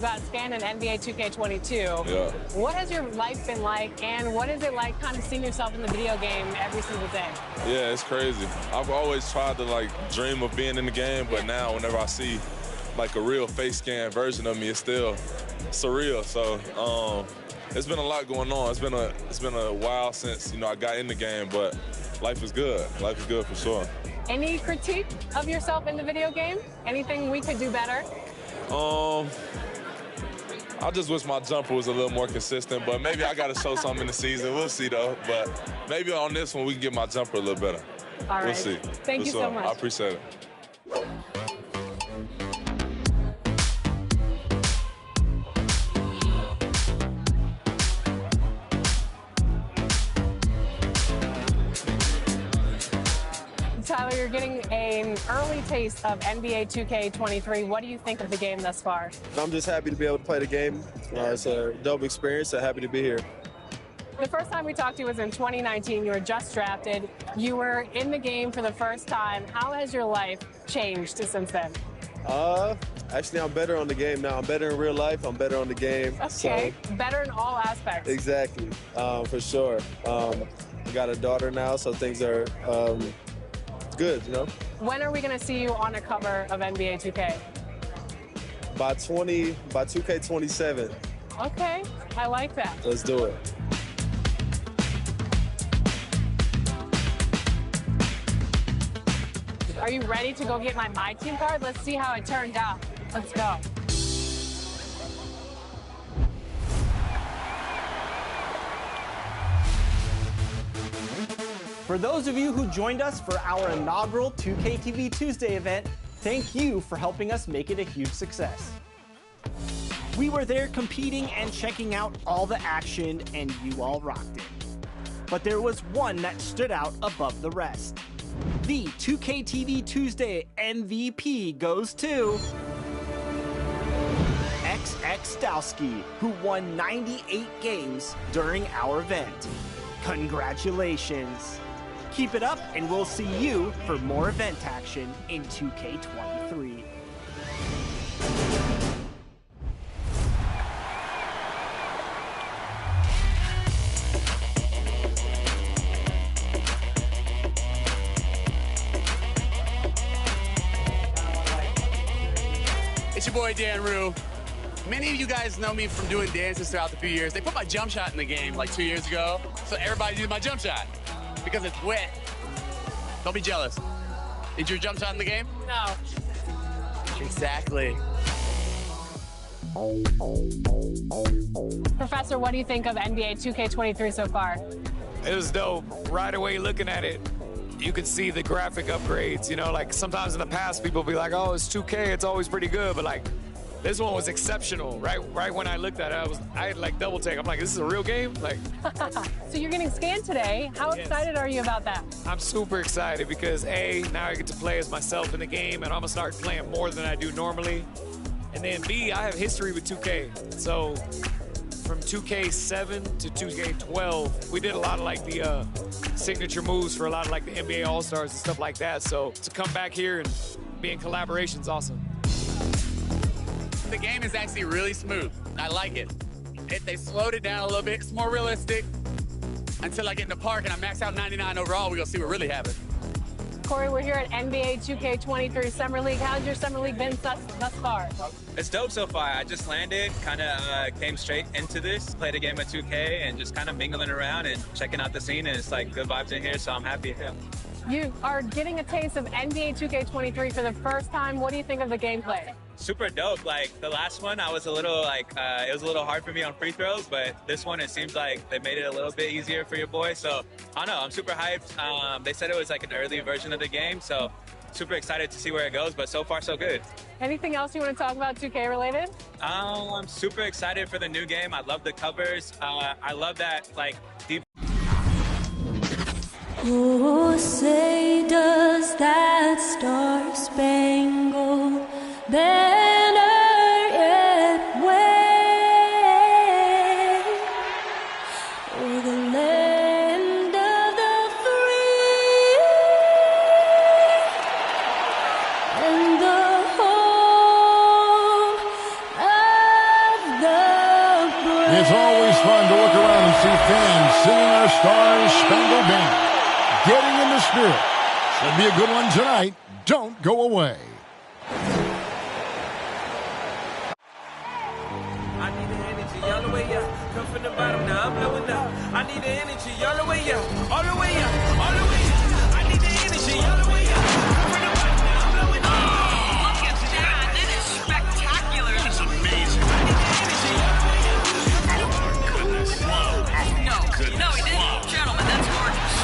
Got scanned in NBA 2K22. Yeah. What has your life been like, and what is it like kind of seeing yourself in the video game every single day? Yeah, it's crazy. I've always tried to dream of being in the game, but now whenever I see like a real face scan version of me, it's still surreal. So it's been a lot going on. It's been a while since I got in the game, but life is good. Life is good for sure. Any critique of yourself in the video game? Anything we could do better? I just wish my jumper was a little more consistent, but maybe I got to show something in the season. We'll see, though. But maybe on this one, we can get my jumper a little better. All right. We'll see. Thank you so much. I appreciate it. Tyler, you're getting an early taste of NBA 2K23. What do you think of the game thus far? I'm just happy to be able to play the game. It's a dope experience, so happy to be here. The first time we talked to you was in 2019. You were just drafted. You were in the game for the first time. How has your life changed since then? Actually, I'm better on the game now. I'm better in real life. I'm better on the game. Okay, so, better in all aspects. Exactly, for sure. I got a daughter now, so things are good, When are we going to see you on a cover of NBA 2K? By 2K27. Okay, I like that. Let's do it. Are you ready to go get my team card? Let's see how it turned out. Let's go. For those of you who joined us for our inaugural 2K TV Tuesday event, thank you for helping us make it a huge success. We were there competing and checking out all the action, and you all rocked it. But there was one that stood out above the rest. The 2K TV Tuesday MVP goes to XX Dowski, who won 98 games during our event. Congratulations! Keep it up, and we'll see you for more event action in 2K23. It's your boy Dan Rue. Many of you guys know me from doing dances throughout the few years. They put my jump shot in the game like 2 years ago, so everybody uses my jump shot because it's wet. Don't be jealous. Did your jump shot in the game? No. Exactly. Professor, what do you think of NBA 2K23 so far? It was dope. Right away looking at it, you could see the graphic upgrades. Like sometimes in the past people be like, oh, it's 2K, it's always pretty good, but like this one was exceptional. Right when I looked at it, I had like double take. I'm like, this is a real game? Like. So you're getting scanned today. How excited are you about that? I'm super excited because A, now I get to play as myself in the game, and I'm gonna start playing more than I do normally. And then B, I have history with 2K. So from 2K7 to 2K12, we did a lot of like the signature moves for a lot of like the NBA All-Stars and stuff like that. So to come back here and be in collaboration is awesome. The game is actually really smooth. I like it. They slowed it down a little bit. It's more realistic. Until I get in the park and I max out 99 overall, we're gonna see what really happens. Corey, we're here at NBA 2K23 Summer League. How's your Summer League been thus far? It's dope so far. I just landed, kind of came straight into this, played a game of 2K, and just kind of mingling around and checking out the scene, and it's like good vibes in here, so I'm happy. Yeah. You are getting a taste of NBA 2K23 for the first time. What do you think of the gameplay? Super dope. Like the last one, I was a little it was a little hard for me on free throws, but this one, it seems like they made it a little bit easier for your boy. So I don't know, I'm super hyped. They said it was like an early version of the game, so super excited to see where it goes, but so far so good. Anything else you want to talk about 2K related? I'm super excited for the new game. I love the covers. I love that like deep. Oh, say does that star-spangled banner yet wave o'er the land of the free and the home of It's always fun to look around and see fans singing our Stars Spangled Banner. Getting in the spirit. Should be a good one tonight. Don't go away. I need the energy all the way up. Come from the bottom, now I'm blowing up. I need the energy all the way up. All the way up. All the way up. I need the energy all the way up. Come from the bottom, now I'm blowing up. Look at that. That is spectacular. That's amazing. I need the energy all the way up. Oh, goodness. No, no, he didn't. Gentlemen, that's gorgeous.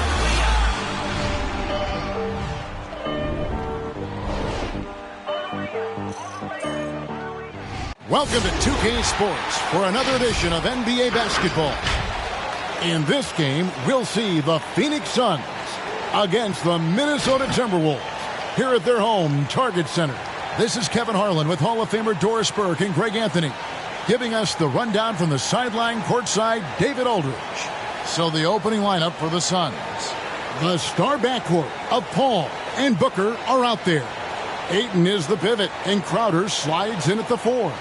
Welcome to 2K Sports for another edition of NBA basketball. In this game, we'll see the Phoenix Suns against the Minnesota Timberwolves here at their home Target Center. This is Kevin Harlan with Hall of Famer Doris Burke and Greg Anthony, giving us the rundown from the sideline courtside, David Aldridge. So the opening lineup for the Suns. The star backcourt of Paul and Booker are out there. Ayton is the pivot, and Crowder slides in at the 4.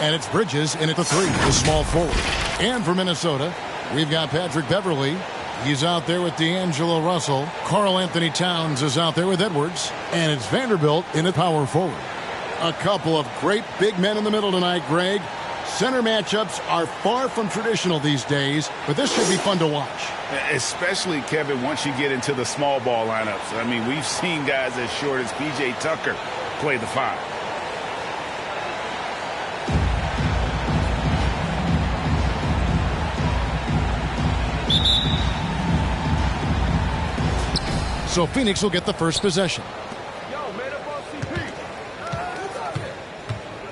And it's Bridges in at the 3, the small forward. And for Minnesota, we've got Patrick Beverley. He's out there with D'Angelo Russell. Karl Anthony Towns is out there with Edwards. And it's Vanderbilt in at power forward. A couple of great big men in the middle tonight, Greg. Center matchups are far from traditional these days, but this should be fun to watch. Especially, Kevin, once you get into the small ball lineups. I mean, we've seen guys as short as P.J. Tucker play the 5. So Phoenix will get the first possession.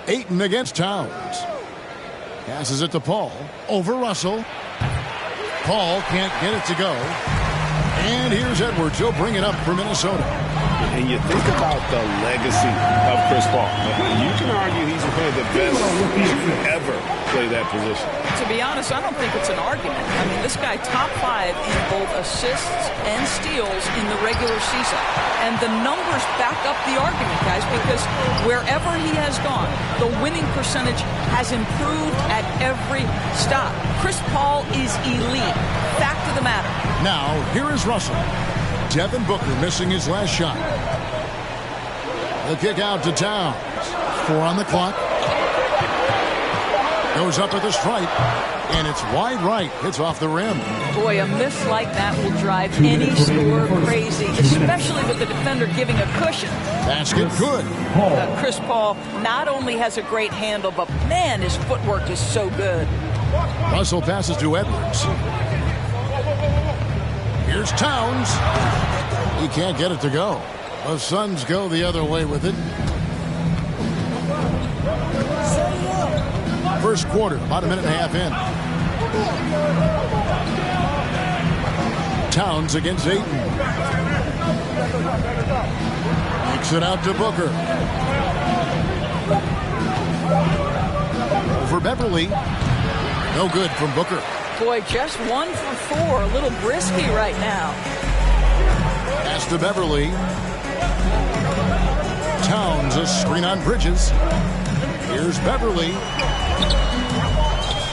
Ayton against Towns. Passes it to Paul. Over Russell. Paul can't get it to go. And here's Edwards. He'll bring it up for Minnesota. And you think about the legacy of Chris Paul. You can argue he's one of the best to ever play that position. To be honest, I don't think it's an argument. I mean, this guy top 5 in both assists and steals in the regular season. And the numbers back up the argument, guys, because wherever he has gone, the winning percentage has improved at every stop. Chris Paul is elite. Fact of the matter. Now, here is Russell. Devin Booker missing his last shot. The kick out to Towns. 4 on the clock. Goes up at the stripe. And it's wide right. It's off the rim. Boy, a miss like that will drive any scorer crazy, especially with the defender giving a cushion. Basket good. Chris Paul not only has a great handle, but man, his footwork is so good. Russell passes to Edwards. Here's Towns. He can't get it to go. The Suns go the other way with it. First quarter, about a minute and a half in. Towns against Ayton. Kicks it out to Booker. For Beverly. No good from Booker. Boy, just 1 for 4. A little brisky right now. Pass to Beverly. Towns, a screen on Bridges. Here's Beverly.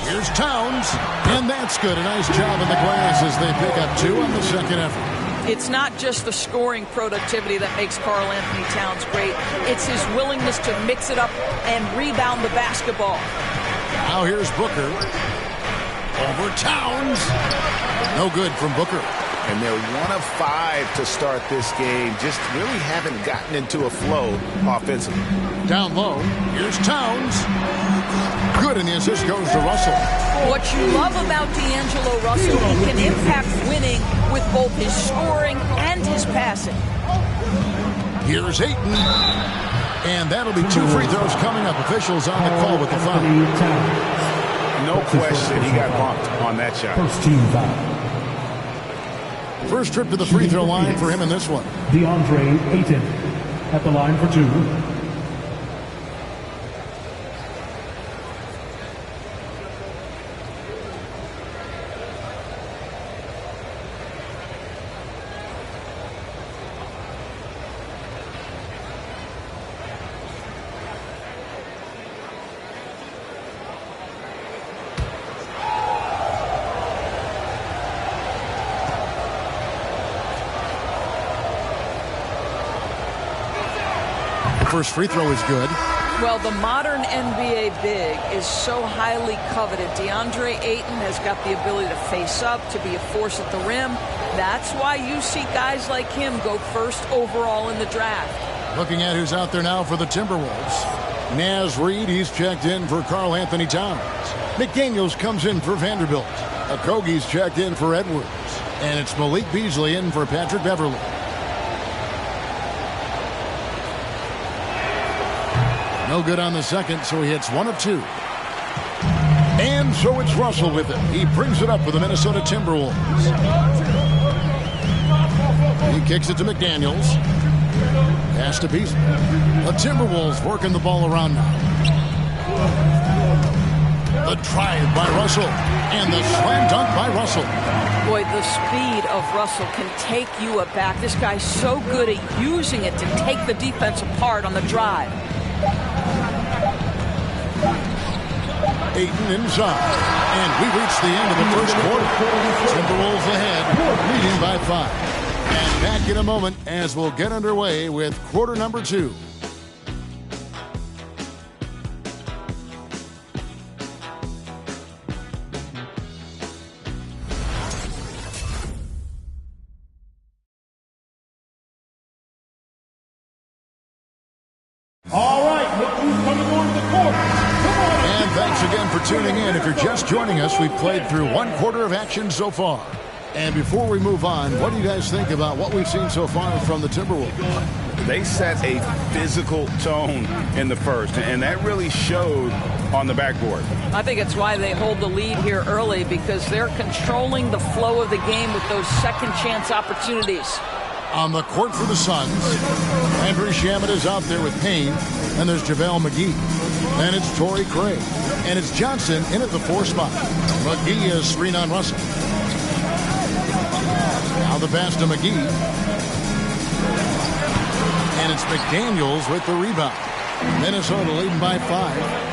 Here's Towns. And that's good. A nice job in the glass as they pick up 2 on the second effort. It's not just the scoring productivity that makes Karl Anthony Towns great. It's his willingness to mix it up and rebound the basketball. Now here's Booker. Over Towns. No good from Booker. And they're 1 of 5 to start this game. Just really haven't gotten into a flow offensively. Down low. Here's Towns. Good, and the assist goes to Russell. What you love about D'Angelo Russell, he can impact winning with both his scoring and his passing. Here's Ayton. And that'll be 2 free throws coming up. Officials on the call with the foul. No question he got bumped on that shot. First team foul. First trip to the free throw line for him in this one. DeAndre Ayton at the line for 2. first free throw is good. Well, the modern NBA big is so highly coveted. DeAndre Ayton has got the ability to face up, to be a force at the rim. That's why you see guys like him go first overall in the draft. Looking at who's out there now for the Timberwolves. Naz Reid, he's checked in for Karl Anthony Towns. McDaniels comes in for Vanderbilt. Okogie's checked in for Edwards. And it's Malik Beasley in for Patrick Beverly. No good on the second, so he hits 1 of 2. And so it's Russell with it. He brings it up for the Minnesota Timberwolves. He kicks it to McDaniels. Pass to Beasley. The Timberwolves working the ball around now. The drive by Russell. And the slam dunk by Russell. Boy, the speed of Russell can take you aback. This guy's so good at using it to take the defense apart on the drive. Ayton inside. And we reach the end of the first quarter. Timberwolves ahead, leading by 5. And back in a moment as we'll get underway with quarter number 2. All right, look who's coming on the court. Come on. And thanks again for tuning in. If you're just joining us, we've played through 1 quarter of action so far. And before we move on, what do you guys think about what we've seen so far from the Timberwolves? They set a physical tone in the first, and that really showed on the backboard. I think it's why they hold the lead here early, because they're controlling the flow of the game with those second chance opportunities. On the court for the Suns, Andrew Shamet is out there with Payne, and there's JaVale McGee. And it's Torrey Craig. And it's Johnson in at the 4 spot. McGee is screen on Russell. Now the pass to McGee. And it's McDaniels with the rebound. Minnesota leading by 5.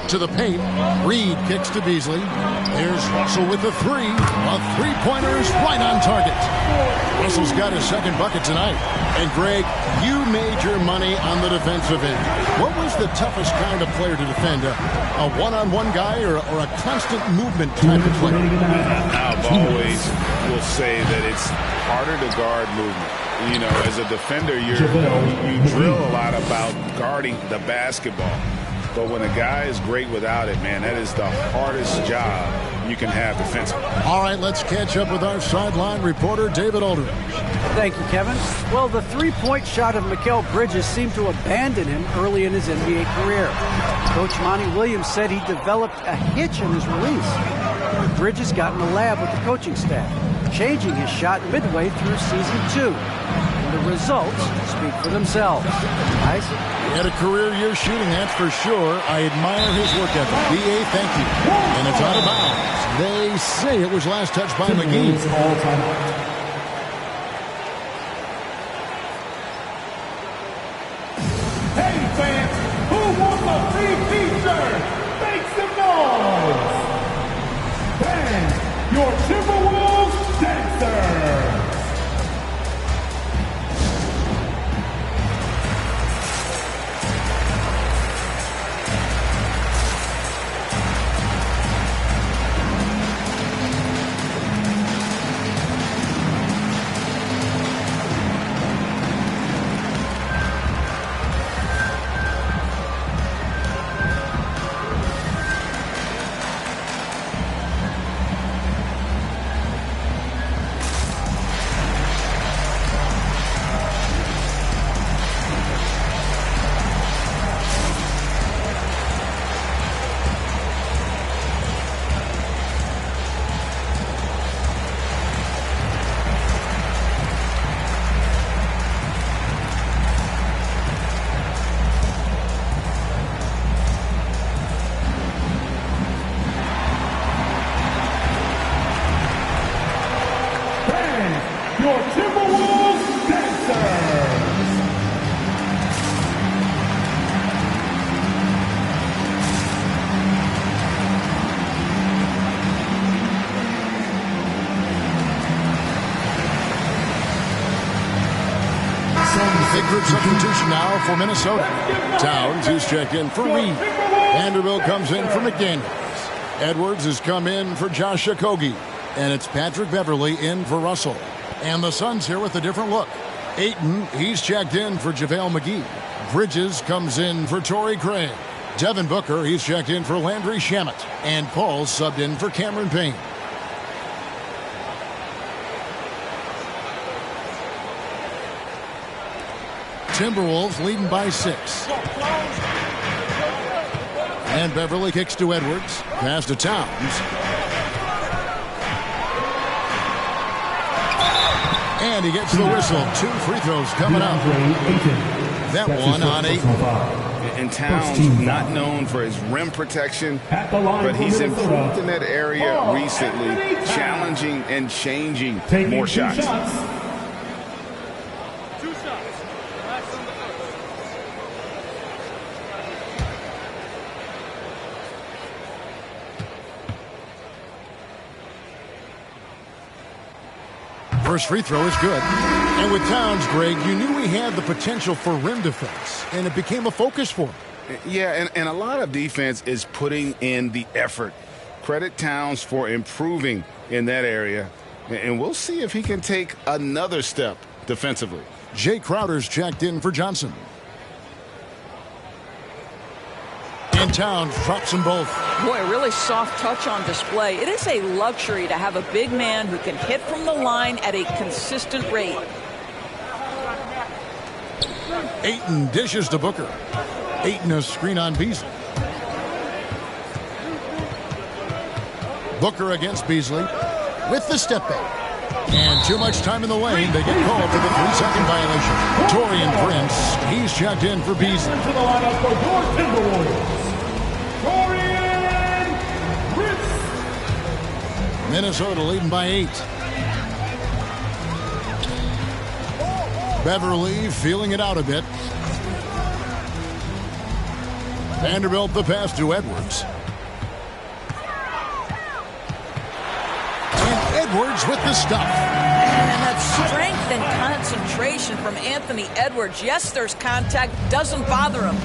To the paint. Reed kicks to Beasley. Here's Russell with the 3. A 3-pointer's right on target. Russell's got his second bucket tonight. And Greg, you made your money on the defensive end. What was the toughest kind of player to defend? A one-on-one guy or a constant movement type of player? I've always will say that it's harder to guard movement. You know, as a defender, you drill a lot about guarding the basketball. But when a guy is great without it, man, that is the hardest job you can have defensively. All right, let's catch up with our sideline reporter, David Aldridge. Thank you, Kevin. Well, the three-point shot of Mikal Bridges seemed to abandon him early in his NBA career. Coach Monty Williams said he developed a hitch in his release. Bridges got in the lab with the coaching staff, changing his shot midway through season 2. The results speak for themselves. Guys? He had a career year shooting, that's for sure. I admire his work ethic. B.A., thank you. And it's out of bounds. They say it was last touched by McGee. Hey fans, who wants a free t-shirt? Make some noise! Bang, your Timberwolves dancers! Your Timberwolves dancers! Big group substitution now for Minnesota. Towns is checked in for Reed. Vanderbilt comes in for McDaniels. Edwards has come in for Josh Okogie. And it's Patrick Beverly in for Russell. And the Suns here with a different look. Ayton, he's checked in for JaVale McGee. Bridges comes in for Torrey Craig. Devin Booker, he's checked in for Landry Shamet. And Paul subbed in for Cameron Payne. Timberwolves leading by 6. And Beverly kicks to Edwards. Pass to Towns. And he gets the whistle. 2 free throws coming up. That one on 8. And Towns, not known for his rim protection, but he's improved in that area recently, challenging and changing more shots. First free throw is good. And with Towns, Greg, you knew he had the potential for rim defense, and it became a focus for him. Yeah, and a lot of defense is putting in the effort. Credit Towns for improving in that area, and we'll see if he can take another step defensively. Jay Crowder's checked in for Johnson. And Towns drops them both. Boy, a really soft touch on display. It is a luxury to have a big man who can hit from the line at a consistent rate. Ayton dishes to Booker. Ayton a screen on Beasley. Booker against Beasley with the step back. And too much time in the lane. They get called for the 3-second violation. Taurean Prince, he's checked in for Beasley. To the lineup for your Timberwolves, Taurean Prince. Minnesota leading by 8. Beverly feeling it out a bit. Vanderbilt the pass to Edwards. And Edwards with the stuff. And that strength and concentration from Anthony Edwards. Yes, there's contact. Doesn't bother him.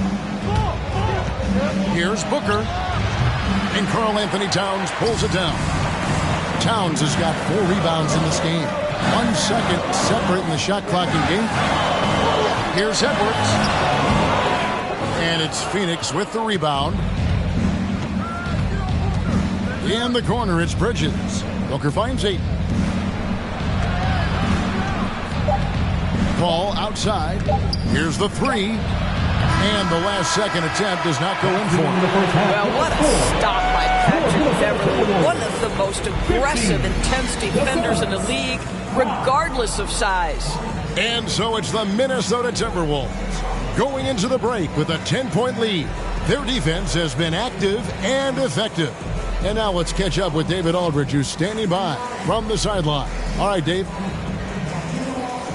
Here's Booker. And Karl Anthony Towns pulls it down. Towns has got 4 rebounds in this game. 1 second separating the shot clock in game. Here's Edwards. And it's Phoenix with the rebound. In the corner, it's Bridges. Booker finds 8. Ball outside. Here's the 3. And the last second attempt does not go in for him. Well, what a stop by Patrick Beverly. One of the most aggressive, intense defenders in the league, regardless of size. And so it's the Minnesota Timberwolves going into the break with a 10-point lead. Their defense has been active and effective. And now let's catch up with David Aldridge, who's standing by from the sideline. All right, Dave.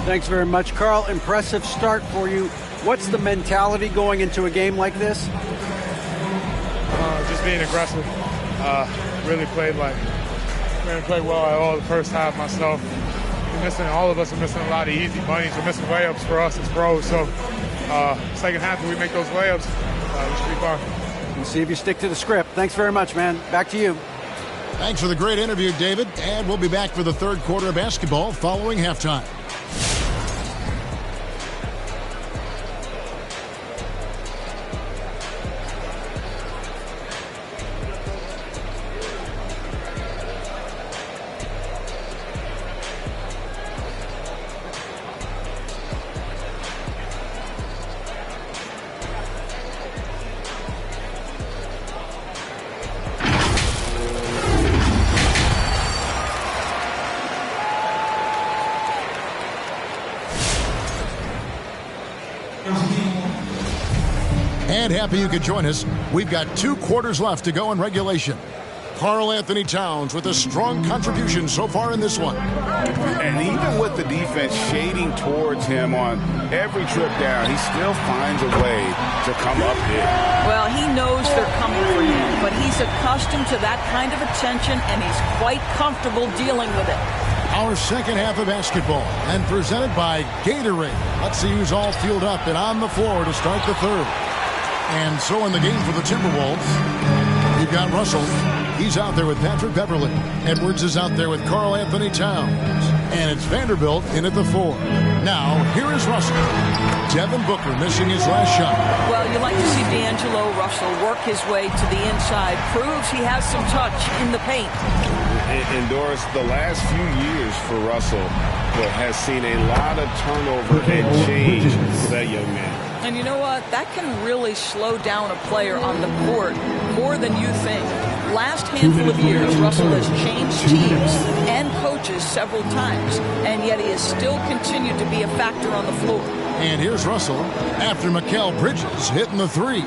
Thanks very much, Carl. Impressive start for you. What's the mentality going into a game like this? Just being aggressive. Really played well at all the first half myself. All of us are missing a lot of easy bunnies. We're missing layups for us as pros. So second half, when we make those layups, we should be fine. We'll see if you stick to the script. Thanks very much, man. Back to you. Thanks for the great interview, David. And we'll be back for the third quarter of basketball following halftime. And happy you could join us. We've got 2 quarters left to go in regulation. Karl Anthony Towns with a strong contribution so far in this one. And even with the defense shading towards him on every trip down, he still finds a way to come up big. Well, he knows they're coming for him, but he's accustomed to that kind of attention, and he's quite comfortable dealing with it. Our second half of basketball, and presented by Gatorade. Let's see who's all fueled up and on the floor to start the third. And so in the game for the Timberwolves, you've got Russell. He's out there with Patrick Beverley. Edwards is out there with Karl Anthony Towns. And it's Vanderbilt in at the 4. Now, here is Russell. Devin Booker missing his last shot. Well, you like to see D'Angelo Russell work his way to the inside. Proves he has some touch in the paint. And Doris, the last few years for Russell has seen a lot of turnover and change for that young man. And you know what? That can really slow down a player on the court more than you think. Last handful of years, Russell has changed teams and coaches several times, and yet he has still continued to be a factor on the floor. And here's Russell after Mikal Bridges hitting the 3.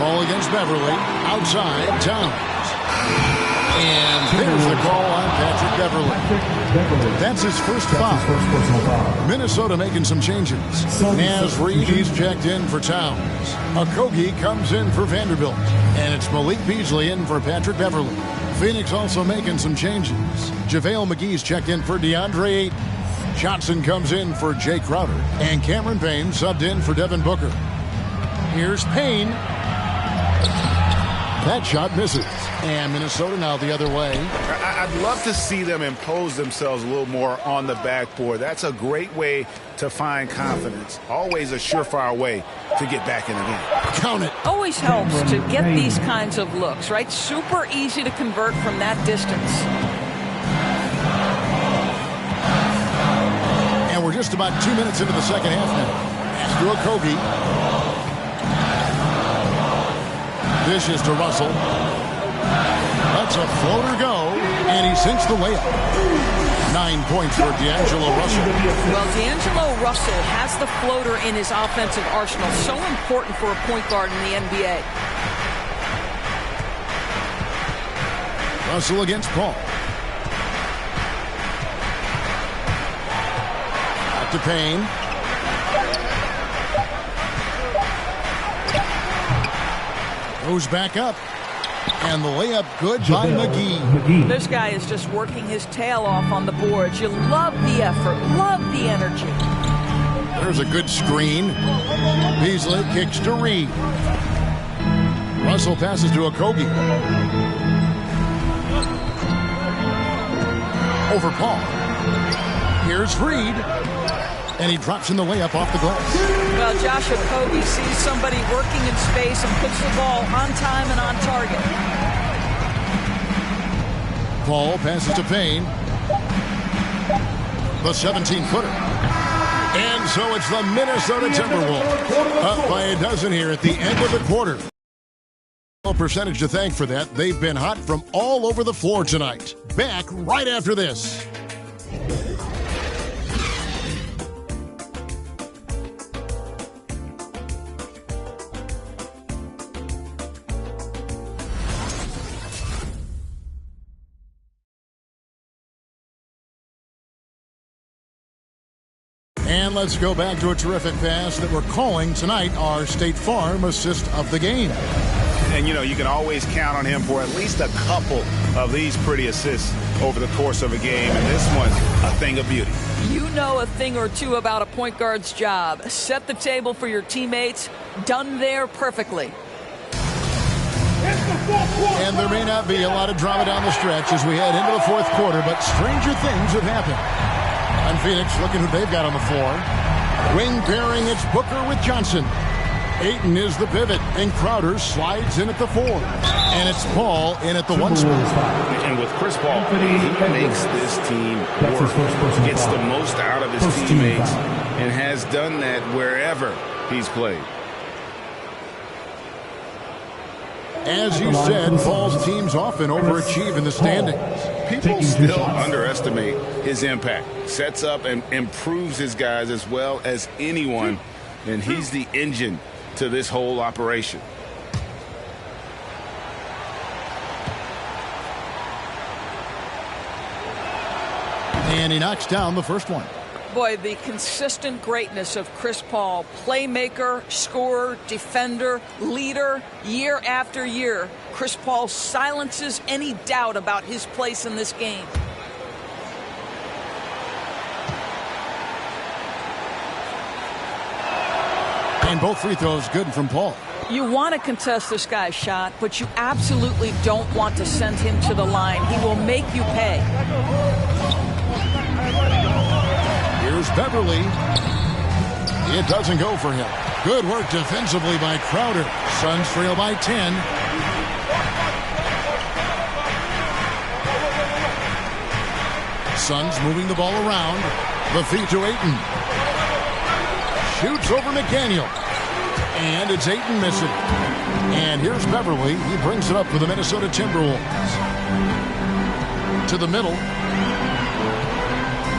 Ball against Beverly. Outside, Towns. And there's the call on Patrick Beverley. That's his first foul. Minnesota making some changes. Naz Reid, he's checked in for Towns. Okogie comes in for Vanderbilt. And it's Malik Beasley in for Patrick Beverley. Phoenix also making some changes. JaVale McGee's checked in for DeAndre Ayton. Johnson comes in for Jay Crowder. And Cameron Payne subbed in for Devin Booker. Here's Payne. That shot misses. And Minnesota now the other way. I'd love to see them impose themselves a little more on the backboard. That's a great way to find confidence. Always a surefire way to get back in the game. Count it. Always helps to get these kinds of looks, right? Super easy to convert from that distance. And we're just about 2 minutes into the second half now. To Okogie. Dishes to Russell. That's a floater go, and he sinks the layup. 9 points for D'Angelo Russell. Well, D'Angelo Russell has the floater in his offensive arsenal. So important for a point guard in the NBA. Russell against Paul. Back to Payne. Goes back up. And the layup good by McGee. This guy is just working his tail off on the boards. You love the effort, love the energy. There's a good screen. Beasley kicks to Reed. Russell passes to Okogie. Over Paul. Here's Reed. And he drops in the layup off the glass. Well, Josh Okogie sees somebody working in space and puts the ball on time and on target. Paul passes to Payne. The 17-footer. And so it's the Minnesota Timberwolves up by a dozen here at the end of the quarter. Percentage to thank for that. They've been hot from all over the floor tonight. Back right after this. And let's go back to a terrific pass that we're calling tonight our State Farm assist of the game. And, you know, you can always count on him for at least a couple of these pretty assists over the course of a game. And this one, a thing of beauty. You know a thing or two about a point guard's job. Set the table for your teammates. Done there perfectly. And there may not be a lot of drama down the stretch as we head into the fourth quarter, but stranger things have happened. And Phoenix looking who they've got on the floor. Wing pairing, it's Booker with Johnson. Ayton is the pivot, and Crowder slides in at the 4. And it's Paul in at the 1 spot. And with Chris Paul, he makes this team work, gets the most out of his teammates, and has done that wherever he's played. As you said, Paul's teams often overachieve in the standings. People still underestimate his impact. Sets up and improves his guys as well as anyone, and he's the engine to this whole operation. And he knocks down the first one. Boy, the consistent greatness of Chris Paul, playmaker, scorer, defender, leader, year after year. Chris Paul silences any doubt about his place in this game. And both free throws good from Paul. You want to contest this guy's shot, but you absolutely don't want to send him to the line. He will make you pay. Here's Beverly. It doesn't go for him. Good work defensively by Crowder. Suns trail by 10. Suns moving the ball around. The feed to Ayton. Shoots over McDaniel. And it's Ayton missing. And here's Beverly. He brings it up for the Minnesota Timberwolves. To the middle.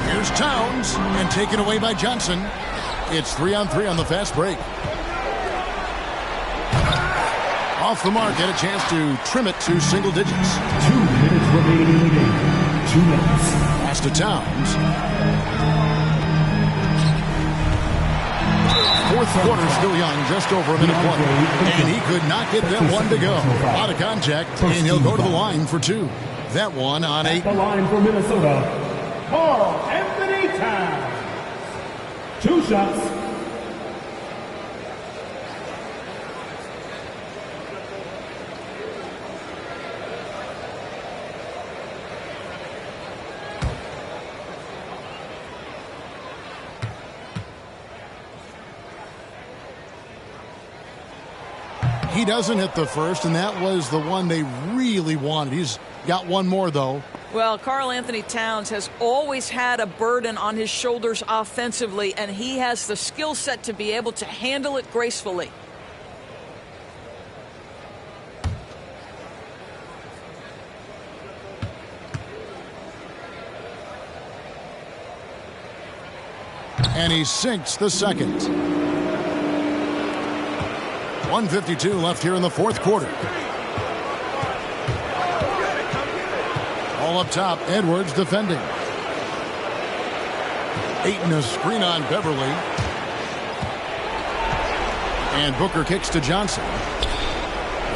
Here's Towns. And taken away by Johnson. It's 3-on-3 on the fast break. Off the mark. Get a chance to trim it to single digits. 2 minutes remaining in the game. 2 minutes. Pass to Towns. Fourth quarter still young, just over a minute one. And he could not get that one to go. Out of contact, and he'll go to the line for 2. That one on 8. The line for Minnesota, Carl Anthony Towns. 2 shots. He doesn't hit the first, and that was the one they really wanted. He's got one more, though. Well, Karl Anthony Towns has always had a burden on his shoulders offensively, and he has the skill set to be able to handle it gracefully. And he sinks the second. 1:52 left here in the fourth quarter. All up top, Edwards defending. Ayton a screen on Beverly. And Booker kicks to Johnson.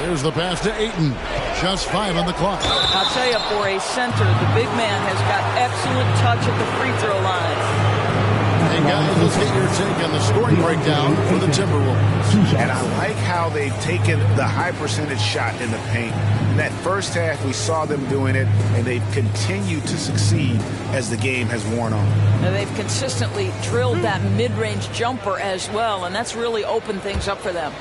There's the pass to Ayton. Just 5 on the clock. I'll tell you, for a center, the big man has got excellent touch at the free throw line. And guys, let's get your take on the scoring breakdown for the Timberwolves. And I like how they've taken the high percentage shot in the paint. In that first half, we saw them doing it, and they've continued to succeed as the game has worn on. Now they've consistently drilled that mid-range jumper as well, and that's really opened things up for them.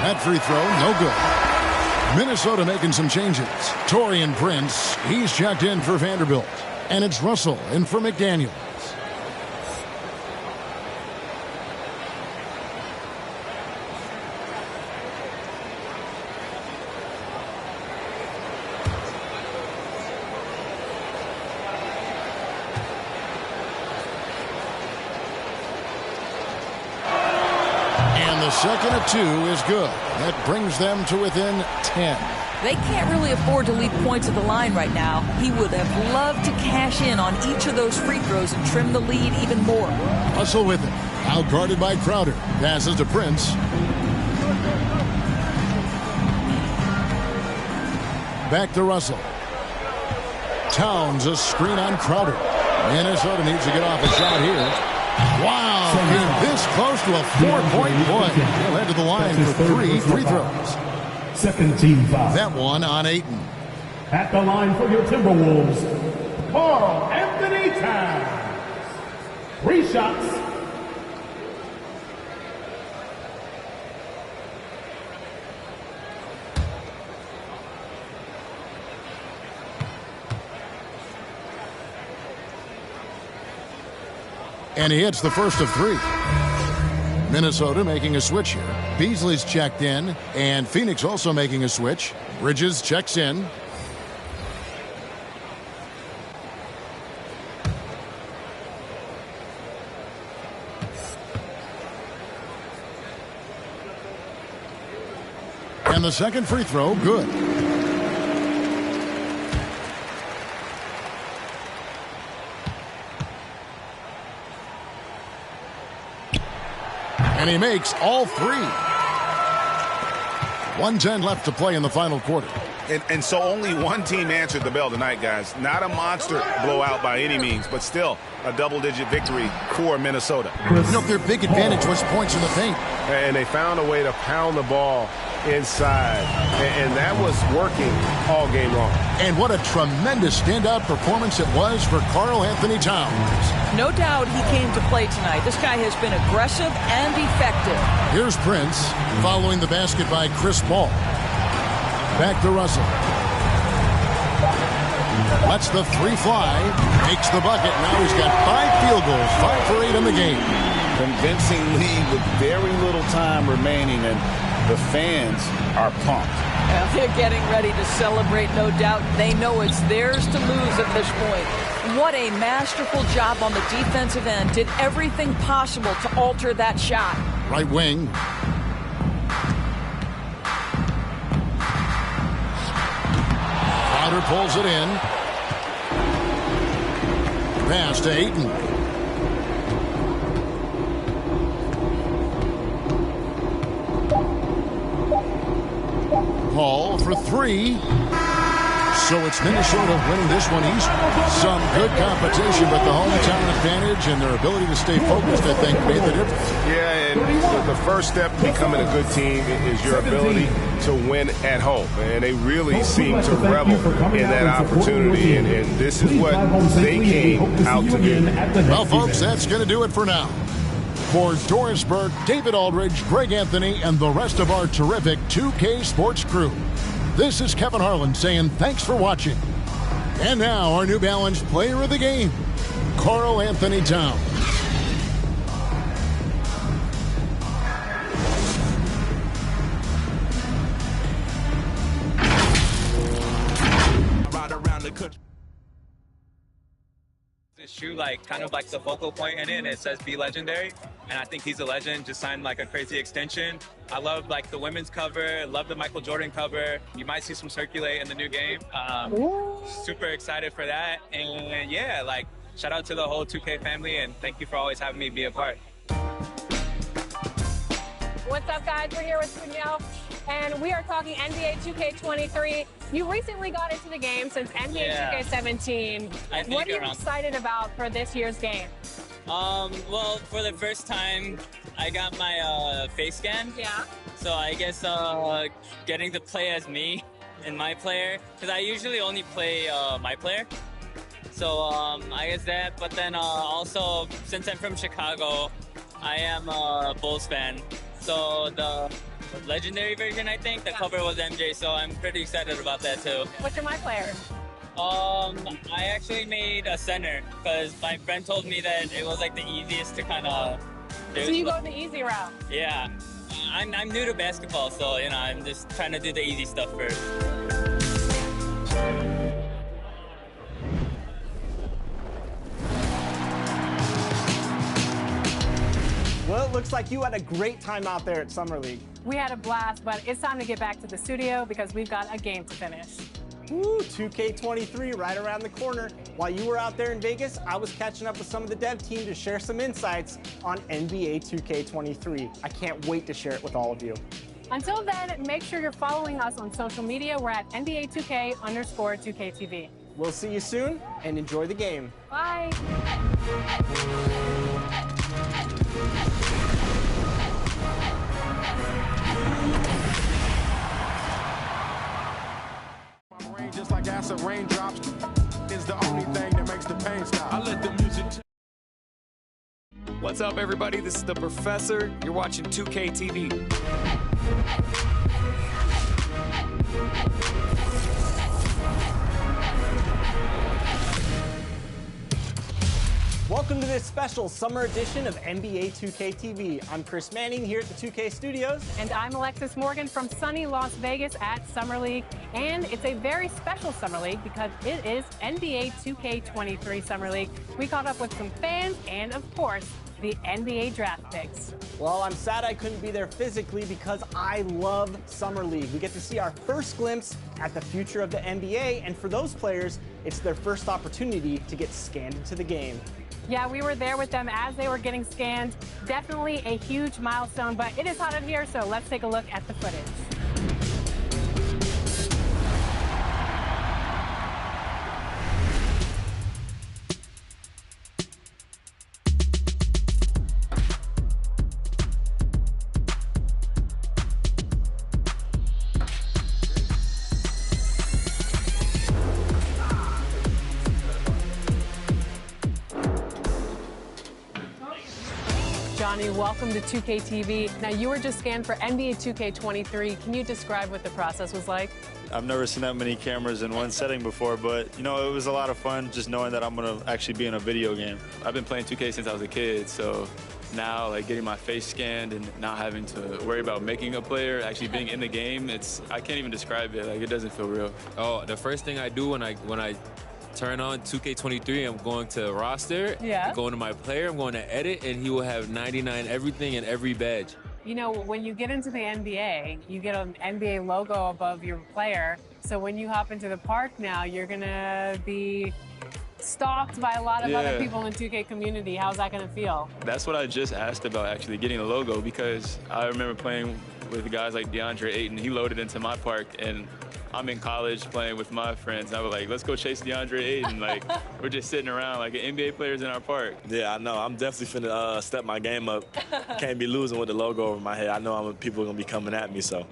That free throw, no good. Minnesota making some changes. Taurean Prince, he's checked in for Vanderbilt. And it's Russell in for McDaniels. And the second of 2 is good. That brings them to within 10. They can't really afford to leave points at the line right now. He would have loved to cash in on each of those free throws and trim the lead even more. Russell with it. Out guarded by Crowder. Passes to Prince. Back to Russell. Towns a screen on Crowder. Minnesota needs to get off a shot here. Wow, came this close to a 4-point play. He'll head to the line for 3 free throws. Second team foul. That one on Ayton. At the line for your Timberwolves, Carl Anthony Towns. 3 shots. And he hits the first of 3. Minnesota making a switch here. Beasley's checked in, and Phoenix also making a switch. Bridges checks in. And the second free throw, good. And he makes all three. 1:10 left to play in the final quarter. And so only one team answered the bell tonight, guys. Not a monster blowout by any means, but still a double-digit victory for Minnesota. You know, their big advantage was points in the paint. And they found a way to pound the ball inside, and that was working all game long. And what a tremendous standout performance it was for Karl Anthony Towns. No doubt he came to play tonight. This guy has been aggressive and effective. Here's Prince following the basket by Chris Paul. Back to Russell. Lets the three fly. Makes the bucket. Now he's got 5 field goals. 5 for 8 in the game. Convincing lead with very little time remaining, and the fans are pumped. They're getting ready to celebrate, no doubt. They know it's theirs to lose at this point. What a masterful job on the defensive end. Did everything possible to alter that shot. Right wing. Crowder pulls it in. Pass to Ayton. Paul for 3. So it's Minnesota winning this one east. Some good competition, but the hometown advantage and their ability to stay focused, I think, made the difference. Yeah, and the first step to becoming a good team is your ability to win at home. And they really seem to revel in that opportunity, and this is what they came out to do. Well, folks, that's going to do it for now. For Doris Burke, David Aldridge, Greg Anthony, and the rest of our terrific 2K Sports crew, this is Kevin Harlan saying thanks for watching. And now our New Balance player of the game, Karl Anthony Towns. This shoe, like, kind of like the focal point in it, and it says "Be Legendary," and I think he's a legend. Just signed like a crazy extension. I love like the women's cover, love the Michael Jordan cover. You might see some circulate in the new game. Super excited for that, and yeah, like shout out to the whole 2K family, and thank you for always having me be a part. What's up, guys? We're here with Danielle, and we are talking NBA 2K23. You recently got into the game since NBA 2K17. What are you excited about for this year's game? Well, for the first time, I got my face scan. Yeah. So I guess getting to play as me and my player, because I usually only play my player. So I guess that, but then also, since I'm from Chicago, I am a Bulls fan. So the legendary version, I think, the cover was MJ, so I'm pretty excited about that too. What's your my player? I actually made a center because my friend told me that it was like the easiest to kind of do. So you go the easy route? Yeah. I'm new to basketball, so you know, I'm just trying to do the easy stuff first. Well, it looks like you had a great time out there at Summer League. We had a blast, but it's time to get back to the studio because we've got a game to finish. Woo, 2K23 right around the corner. While you were out there in Vegas, I was catching up with some of the dev team to share some insights on NBA 2K23. I can't wait to share it with all of you. Until then, make sure you're following us on social media. We're at NBA 2K_2KTV. We'll see you soon, and enjoy the game. Bye. Just like acid raindrops is the only thing that makes the pain stop. I let the music. What's up, everybody? This is the Professor. You're watching 2K TV. Welcome to this special summer edition of NBA 2K TV. I'm Chris Manning here at the 2K Studios. And I'm Alexis Morgan from sunny Las Vegas at Summer League. And it's a very special Summer League because it is NBA 2K23 Summer League. We caught up with some fans and, of course, the NBA draft picks. Well, I'm sad I couldn't be there physically because I love Summer League. We get to see our first glimpse at the future of the NBA, and for those players, it's their first opportunity to get scanned into the game. Yeah, we were there with them as they were getting scanned. Definitely a huge milestone, but it is hot in here, so let's take a look at the footage. Johnny, welcome to 2K TV. Now, you were just scanned for NBA 2K23. Can you describe what the process was like? I've never seen that many cameras in one setting before, but, you know, it was a lot of fun just knowing that I'm going to actually be in a video game. I've been playing 2K since I was a kid, so now, like, getting my face scanned and not having to worry about making a player, actually being in the game, I can't even describe it. Like, it doesn't feel real. Oh, the first thing I do when I turn on 2K23, I'm going to roster, I'm going to my player, I'm going to edit, and he will have 99 everything and every badge. You know, when you get into the NBA, you get an NBA logo above your player. So when you hop into the park now, you're going to be stalked by a lot of other people in the 2K community. How's that going to feel? That's what I just asked about, actually, getting a logo, because I remember playing with guys like DeAndre Ayton. He loaded into my park, and I'm in college playing with my friends. I was like, let's go chase DeAndre Ayton. Like, we're just sitting around like NBA players in our park. Yeah, I know. I'm definitely finna step my game up. Can't be losing with the logo over my head. I know people are gonna be coming at me, so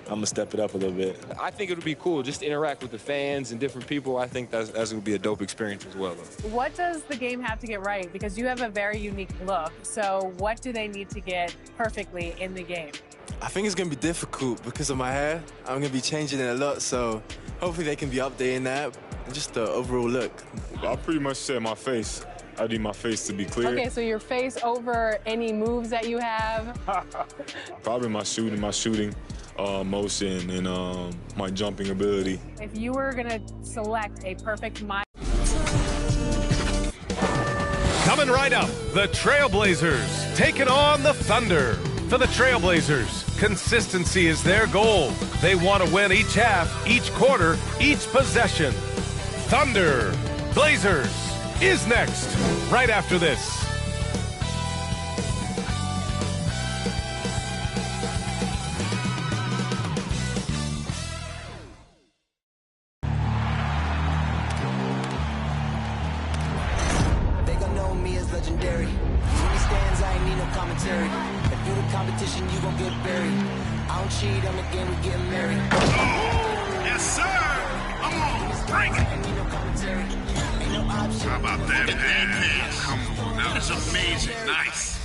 I'm gonna step it up a little bit. I think it would be cool just to interact with the fans and different people. I think that's gonna be a dope experience as well, though. What does the game have to get right? Because you have a very unique look. So what do they need to get perfectly in the game? I think it's gonna be difficult because of my hair. I'm gonna be changing it a lot, so hopefully they can be updating that and just the overall look. I pretty much said my face. I need my face to be clear. Okay, so your face over any moves that you have? Probably my shooting motion and my jumping ability. If you were gonna select a perfect Coming right up, the Trailblazers taking on the Thunder. For the Trailblazers, consistency is their goal. They want to win each half, each quarter, each possession. Thunder Blazers is next, right after this. They gon' know me as legendary. When he stands, I ain't need no commentary. If you the competition, you gon' get buried. I don't cheat on the game, we getting married. Oh, yes, sir. Come on, bring it. How about that pass? Come on, that was amazing. Nice.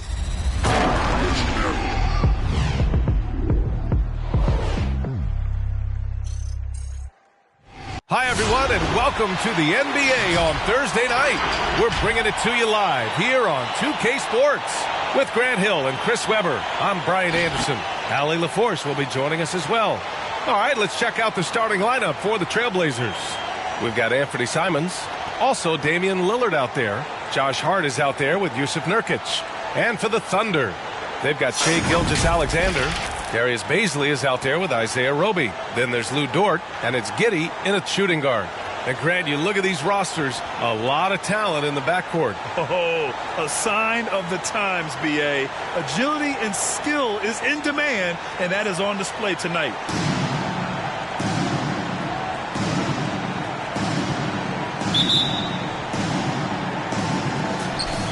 Hi, everyone, and welcome to the NBA on Thursday night. We're bringing it to you live here on 2K Sports. With Grant Hill and Chris Webber, I'm Brian Anderson. Allie LaForce will be joining us as well. All right, let's check out the starting lineup for the Trailblazers. We've got Anthony Simons, also Damian Lillard out there. Josh Hart is out there with Yusuf Nurkic. And for the Thunder, they've got Shai Gilgeous-Alexander. Darius Baisley is out there with Isaiah Roby. Then there's Lou Dort, and it's Giddey in a shooting guard. And Grant, you look at these rosters, a lot of talent in the backcourt. Oh, a sign of the times, B.A. Agility and skill is in demand, and that is on display tonight.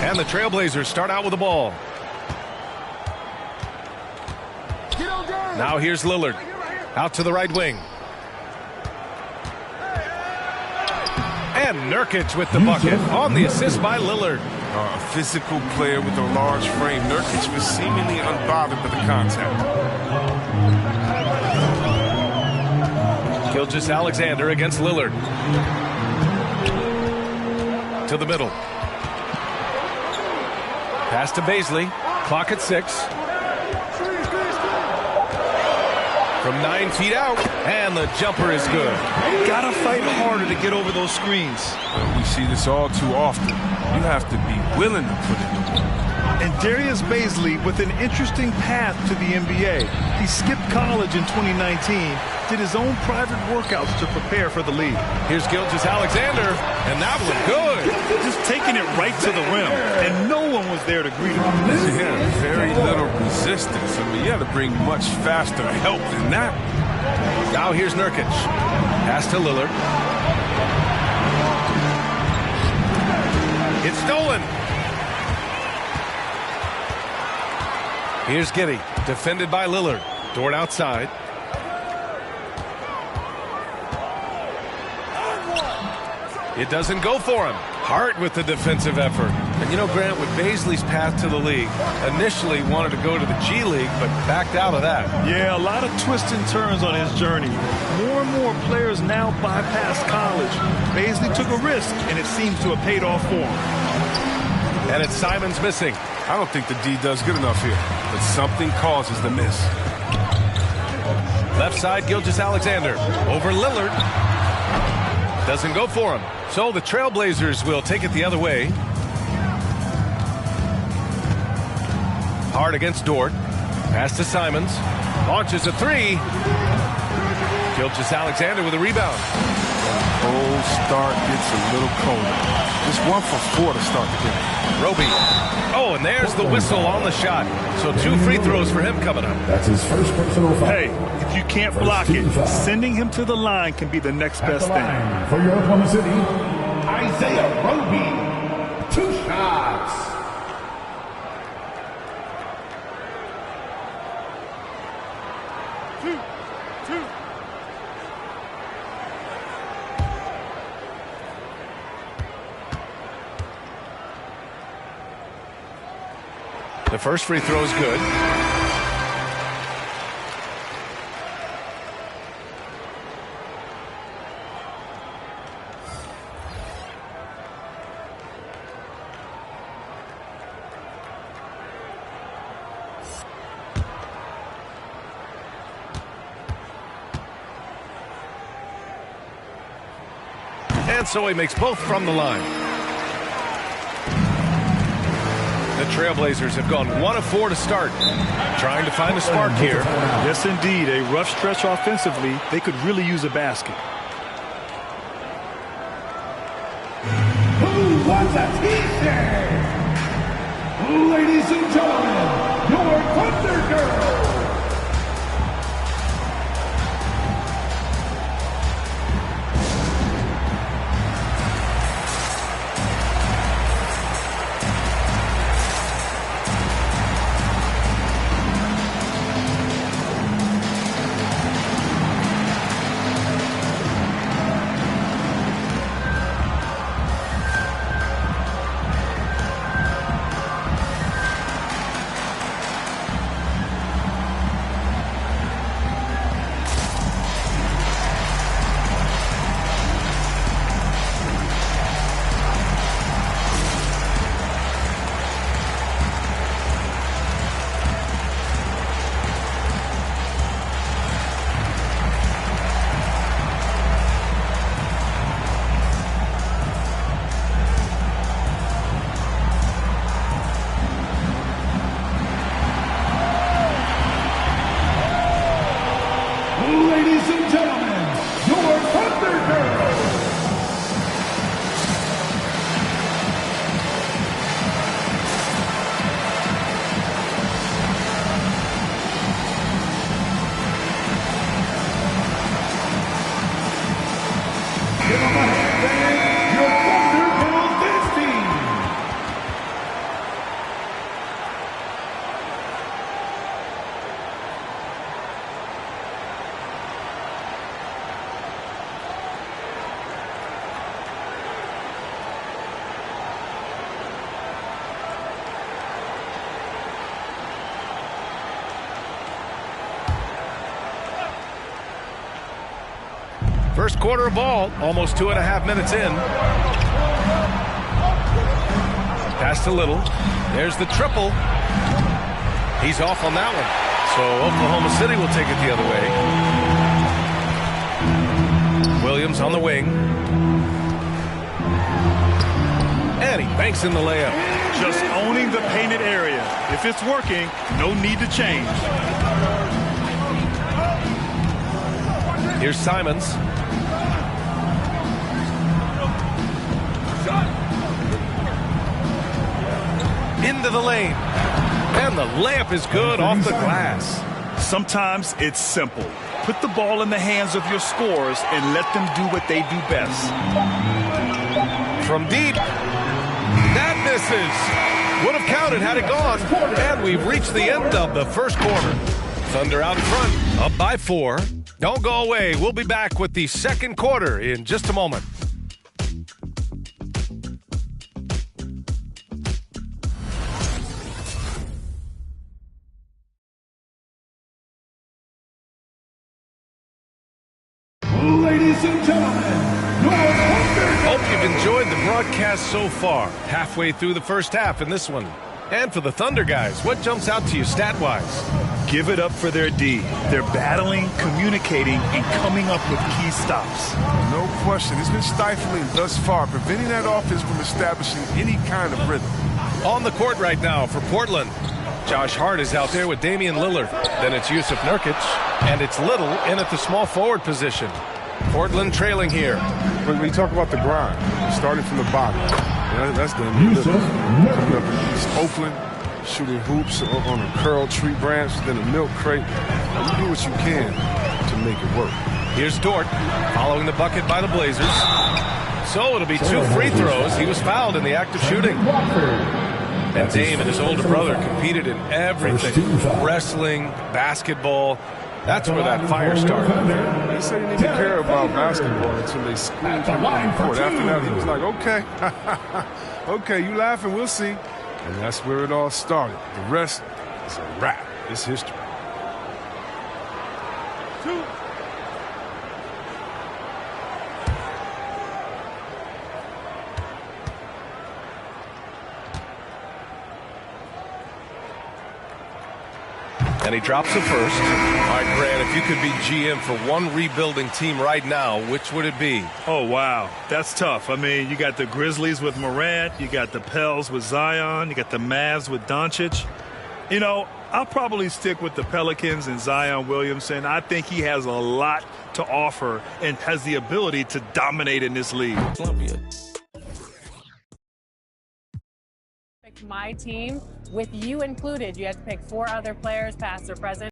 And the Trailblazers start out with the ball. Now here's Lillard. Out to the right wing. And Nurkic with the bucket on the assist by Lillard. A physical player with a large frame. Nurkic was seemingly unbothered by the contact. Gilgeous-Alexander against Lillard. To the middle. Pass to Baisley. Clock at 6. From 9 feet out, and the jumper is good. Gotta fight harder to get over those screens. We see this all too often. You have to be willing to put in the work. And Darius Bazley with an interesting path to the NBA. He skipped college in 2019, did his own private workouts to prepare for the league. Here's Gilgeous-Alexander, and that was good. Just taking it right to the rim, and no one was there to greet him. Yeah, very little resistance. I mean, you had to bring much faster help than that. Now here's Nurkic. Pass to Lillard. It's stolen. Here's Giddey, defended by Lillard. Dort outside. It doesn't go for him. Hart with the defensive effort. And you know, Grant, with Bazley's path to the league, initially wanted to go to the G League, but backed out of that. Yeah, a lot of twists and turns on his journey. More and more players now bypass college. Bazley took a risk, and it seems to have paid off for him. And it's Simons missing. I don't think the D does good enough here, but something causes the miss. Left side, Gilgeous-Alexander. Over Lillard. Doesn't go for him. So the Trailblazers will take it the other way. Hart against Dort. Pass to Simons. Launches a three. Gilgeous-Alexander with a rebound. Cold start gets a little colder. Just 1 for 4 to start the game. Roby. Oh, and there's the whistle on the shot. So 2 free throws for him coming up. That's his first personal foul. Hey, if you can't block it, sending him to the line can be the next best thing. For your Oklahoma City, Isaiah Roby. 2 shots. The first free throw is good. And so he makes both from the line. The Trailblazers have gone 1 of 4 to start. Trying to find a spark here. Yes, indeed. A rough stretch offensively. They could really use a basket. Who wants a t-shirt? Ladies and gentlemen, your Thunder Girl. Ladies and gentlemen, your Thunder Girl. Give them a hand, man. Your Thunder Girls dance team. First quarter of ball, almost 2.5 minutes in. Pass to Little. There's the triple. He's off on that one. So Oklahoma City will take it the other way. Williams on the wing. and he banks in the layup. Just owning the painted area. If it's working, no need to change. Here's Simons. Into the lane. And the layup is good off the glass. Sometimes it's simple. Put the ball in the hands of your scorers and let them do what they do best. From deep. That misses. Would have counted had it gone. And we've reached the end of the first quarter. Thunder out in front, up by 4. Don't go away. We'll be back with the second quarter in just a moment. Ladies and gentlemen, hope you've enjoyed the broadcast so far. Halfway through the first half in this one. And for the Thunder guys, what jumps out to you stat-wise? Give it up for their D. They're battling, communicating, and coming up with key stops. No question. It's been stifling thus far, preventing that offense from establishing any kind of rhythm. On the court right now for Portland. Josh Hart is out there with Damian Lillard. Then it's Yusuf Nurkic, and it's Little in at the small forward position. Portland trailing here. But when you talk about the grind, starting from the bottom, that's Damian Lillard. Coming up in East Oakland, shooting hoops on a curl tree branch, then a milk crate. You do what you can to make it work. Here's Dort following the bucket by the Blazers. So it'll be 2 free throws. He was fouled in the act of shooting. And Dame and his older brother competed in everything. Wrestling, basketball. That's where that fire started. They say you need to care about basketball until they scream from the court. After that, he was like, okay, okay, you laughing, we'll see. And that's where it all started. The rest is a wrap. It's history. 2. And he drops the first. All right, Grant, if you could be GM for one rebuilding team right now, which would it be? Oh, wow. That's tough. I mean, you got the Grizzlies with Morant. You got the Pels with Zion. You got the Mavs with Doncic. You know, I'll probably stick with the Pelicans and Zion Williamson. I think he has a lot to offer and has the ability to dominate in this league. My team, with you included, you had to pick 4 other players, past or present.